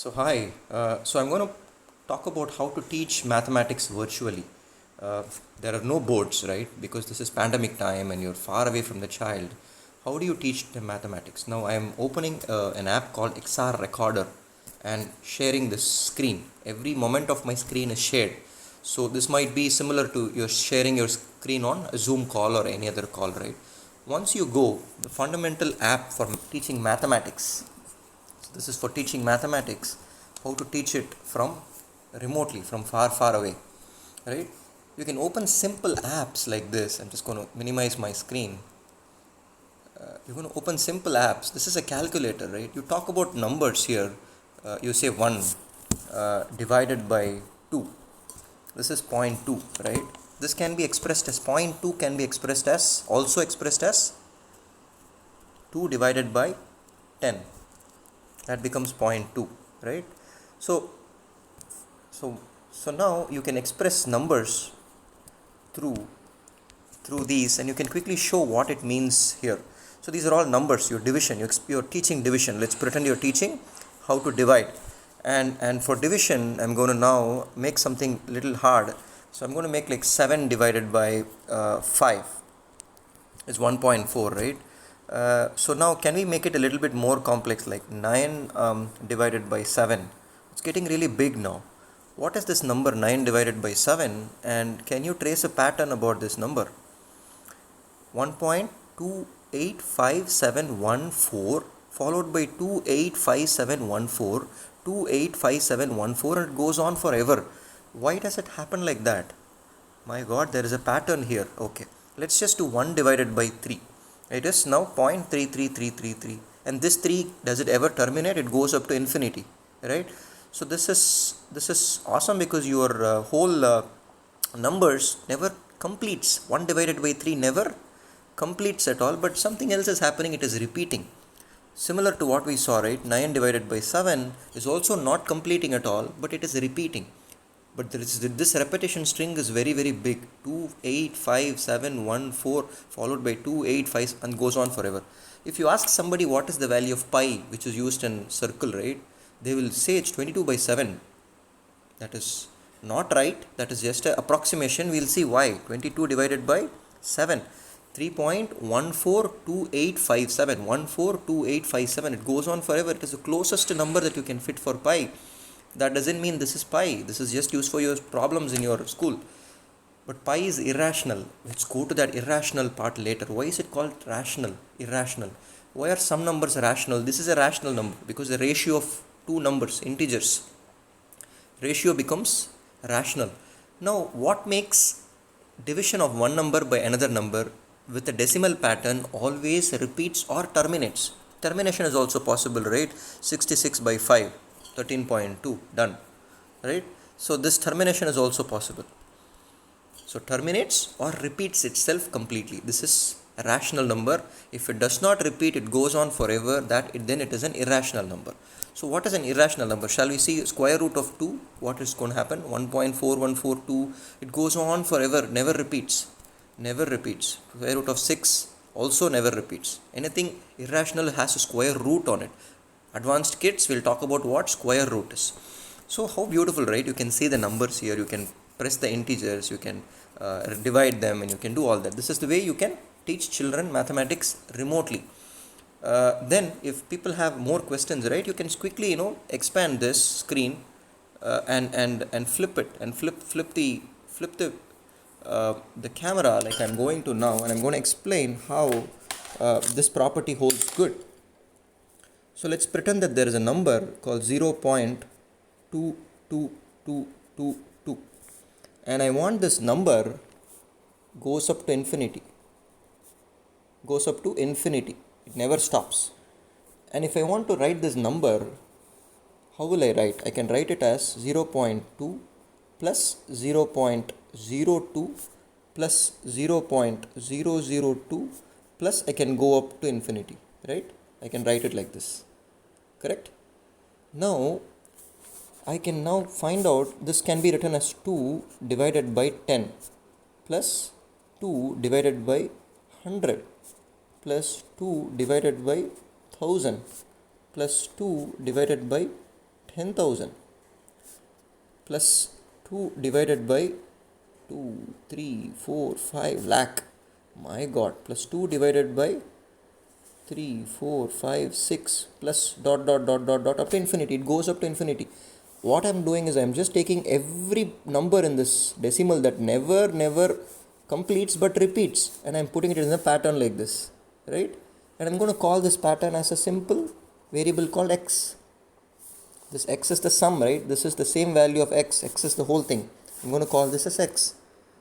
So hi, so I'm going to talk about how to teach mathematics virtually. Uh, there are no boards, right? Because this is pandemic time and you're far away from the child. How do you teach them mathematics? Now I'm opening an app called XR Recorder and sharing this screen. Every moment of my screen is shared. So this might be similar to you're sharing your screen on a Zoom call or any other call, right? Once you go, the fundamental app for teaching mathematics, so this is for teaching mathematics, how to teach it from remotely, from far, far away, right? You can open simple apps like this. I'm just going to minimize my screen. You're going to open simple apps. This is a calculator, right? You talk about numbers here. You say 1 divided by 2. This is 0.2, right? This can be expressed as 0.2 can be expressed as also expressed as 2 divided by 10. That becomes zero point 0.2, right? So so so now you can express numbers through these, and you can quickly show what it means here. So these are all numbers. Your division, you're teaching division. Let's pretend you're teaching how to divide, and for division I'm going to now make something little hard. So I'm going to make like 7 divided by 5 is 1.4, right? So now can we make it a little bit more complex, like 9 divided by 7? It's getting really big now. What is this number 9 divided by 7, and can you trace a pattern about this number? 1.285714 followed by 285714, 285714, and it goes on forever. Why does it happen like that? My god, there is a pattern here. Okay, let's just do 1 divided by 3. It is now 0.33333, and this 3, does it ever terminate? It goes up to infinity, right? So this is awesome, because your whole numbers never completes. 1 divided by 3 never completes at all, but something else is happening. It is repeating, similar to what we saw, right? 9 divided by 7 is also not completing at all, but it is repeating. But this repetition string is very, very big. 2, 8, 5, 7, 1, 4 followed by 2, 8, 5, and goes on forever. If you ask somebody what is the value of pi, which is used in circle, right, they will say it's 22 by 7. That is not right. That is just an approximation. We'll see why. 22 divided by 7. 3.142857. 142857. It goes on forever. It is the closest number that you can fit for pi. That doesn't mean this is pi. This is just used for your problems in your school. But pi is irrational. Let's go to that irrational part later. Why is it called rational? Irrational. Why are some numbers rational? This is a rational number because the ratio of two numbers, integers, ratio becomes rational. Now, what makes division of one number by another number with a decimal pattern always repeats or terminates? Termination is also possible, right? 66 by 5, 13.2, done, right? So this termination is also possible. So terminates or repeats itself completely. This is a rational number. If it does not repeat, it goes on forever. Then it is an irrational number. So what is an irrational number? Shall we see square root of 2? What is going to happen? 1.4142. It goes on forever, never repeats. Never repeats. Square root of 6 also never repeats. Anything irrational has a square root on it. Advanced kids will talk about what square root is. So how beautiful, right? You can see the numbers here. You can press the integers. You can divide them, and you can do all that. This is the way you can teach children mathematics remotely. Then if people have more questions, right, you can quickly expand this screen and flip it, and flip the camera like I'm going to now, and I'm going to explain how this property holds good. So let's pretend that there is a number called 0.22222, and I want this number goes up to infinity. It never stops. And if I want to write this number, how will I write? I can write it as 0.2 plus 0.02 plus 0.002 plus I can go up to infinity, right? I can write it like this, correct? Now I can now find out this can be written as 2 divided by 10 plus 2 divided by 100 plus 2 divided by 1000 plus 2 divided by 10,000 plus 2 divided by 2, 3, 4, 5 lakh. My God, plus 2 divided by 3, 4, 5, 6 plus dot dot dot dot dot up to infinity. It goes up to infinity. What I'm doing is I'm just taking every number in this decimal that never completes but repeats, and I'm putting it in a pattern like this, right? And I'm going to call this pattern as a simple variable called x. This x is the sum, right? This is the same value of x. X is the whole thing. I'm going to call this as x.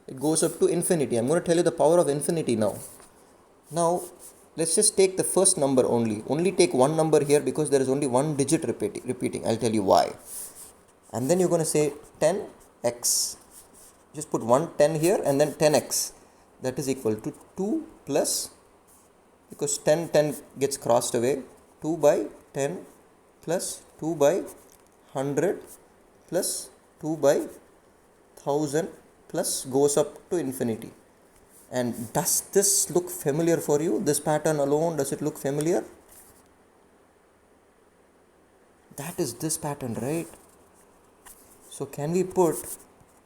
It goes up to infinity. I'm going to tell you the power of infinity now. Now, let's just take the first number only. Only take one number here because there is only one digit repeating. I'll tell you why. And then you're going to say 10x. Just put 10 here and then 10x. That is equal to 2 plus, because 10 gets crossed away, 2 by 10 plus 2 by 100 plus 2 by 1000 plus goes up to infinity. And does this look familiar for you? This pattern alone, does it look familiar? That is this pattern, right? So can we put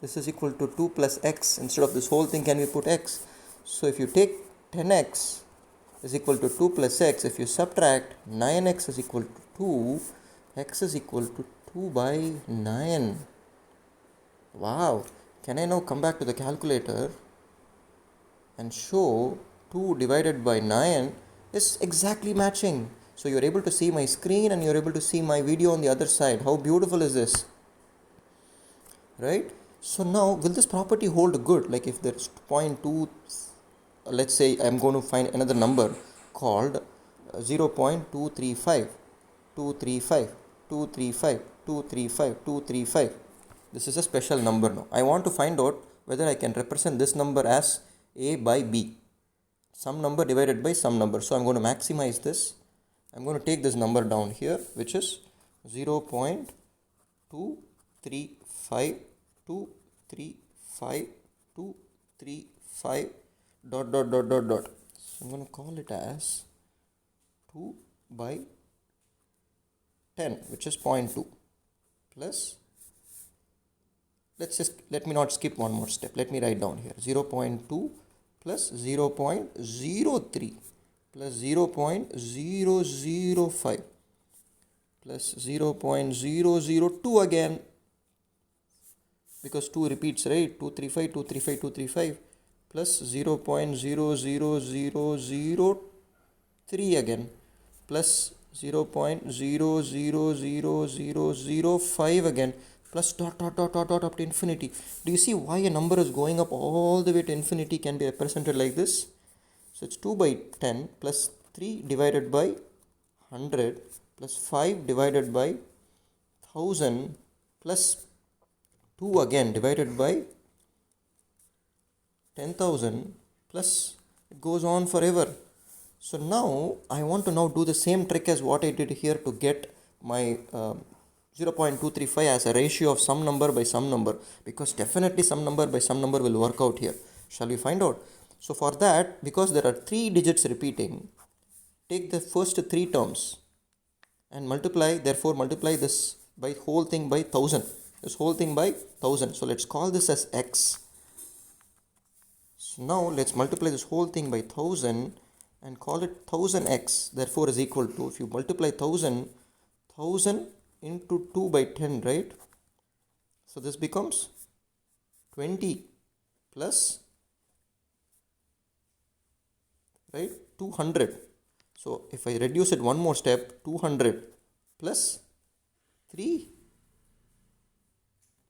this is equal to 2 plus x instead of this whole thing? Can we put x? So if you take 10x is equal to 2 plus x, if you subtract 9x is equal to 2, x is equal to 2 by 9. Wow. Can I now come back to the calculator and show 2 divided by 9 is exactly matching? So you're able to see my screen and you're able to see my video on the other side. How beautiful is this? Right? So now, will this property hold good? Like if there's 0.2, let's say I'm going to find another number called 0.235, 235, 235, 235, 235. This is a special number now. I want to find out whether I can represent this number as a by b. Some number divided by some number. So I'm going to maximize this. I'm going to take this number down here, which is 0.235, 235, 235 dot dot dot dot dot. So I'm going to call it as 2 by 10, which is 0.2 plus, let me not skip one more step. Let me write down here 0.2 plus 0.03 plus 0.005 plus 0.002 again, because 2 repeats, right? 235, 235, 235 plus 0.00003 again plus 0.00005 again plus dot dot dot dot dot up to infinity. Do you see why a number is going up all the way to infinity can be represented like this? So it's 2 by 10 plus 3 divided by 100 plus 5 divided by 1000 plus 2 again divided by 10,000 plus it goes on forever. So now I want to now do the same trick as what I did here to get my 0.235 as a ratio of some number by some number, because definitely some number by some number will work out here. Shall we find out? So for that, because there are 3 digits repeating, take the first 3 terms and multiply this by whole thing by 1000. This whole thing by 1000. So let's call this as x. So now let's multiply this whole thing by 1000 and call it 1000x. Therefore is equal to, if you multiply 1000 into 2 by 10, right? So this becomes 20 plus, right, 200. So if I reduce it one more step, 200 plus 3,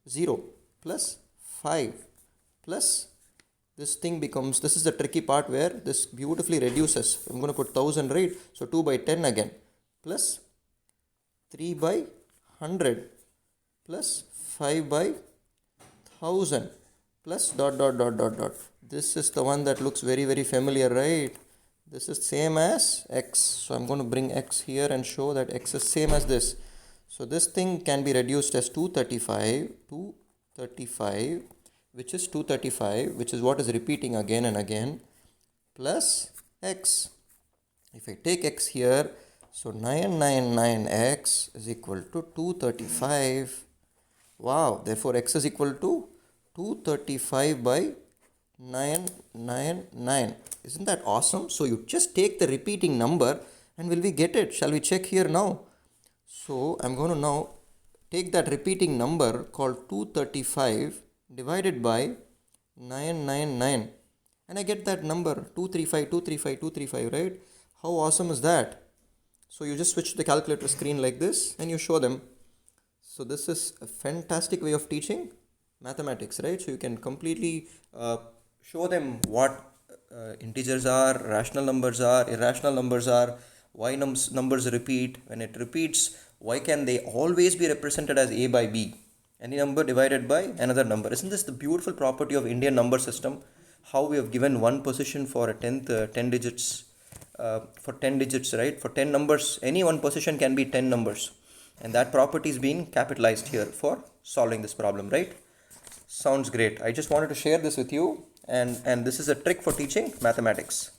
0 plus 5 plus this thing becomes, this is the tricky part where this beautifully reduces. I'm going to put 1000, right? So 2 by 10 again plus 3 by 100 plus 5 by 1000 plus dot dot dot dot dot. This is the one that looks very familiar, right? This is same as x. So I'm going to bring x here and show that x is same as this. So this thing can be reduced as 235, which is 235, which is what is repeating again and again, plus x. If I take x here, So 999x is equal to 235. Wow, therefore x is equal to 235 by 999. Isn't that awesome? So you just take the repeating number and will we get it? Shall we check here now? So I'm going to now take that repeating number called 235 divided by 999 and I get that number 235, 235, 235, right? How awesome is that? So you just switch to the calculator screen like this and you show them. So this is a fantastic way of teaching mathematics, right? So you can completely show them what integers are, rational numbers are, irrational numbers are, why numbers repeat. When it repeats, why can they always be represented as a by b? Any number divided by another number. Isn't this the beautiful property of Indian number system? How we have given one position for a 10 digits, for 10 digits, right? For 10 numbers, any one position can be 10 numbers. And that property is being capitalized here for solving this problem, right? Sounds great. I just wanted to share this with you, and this is a trick for teaching mathematics.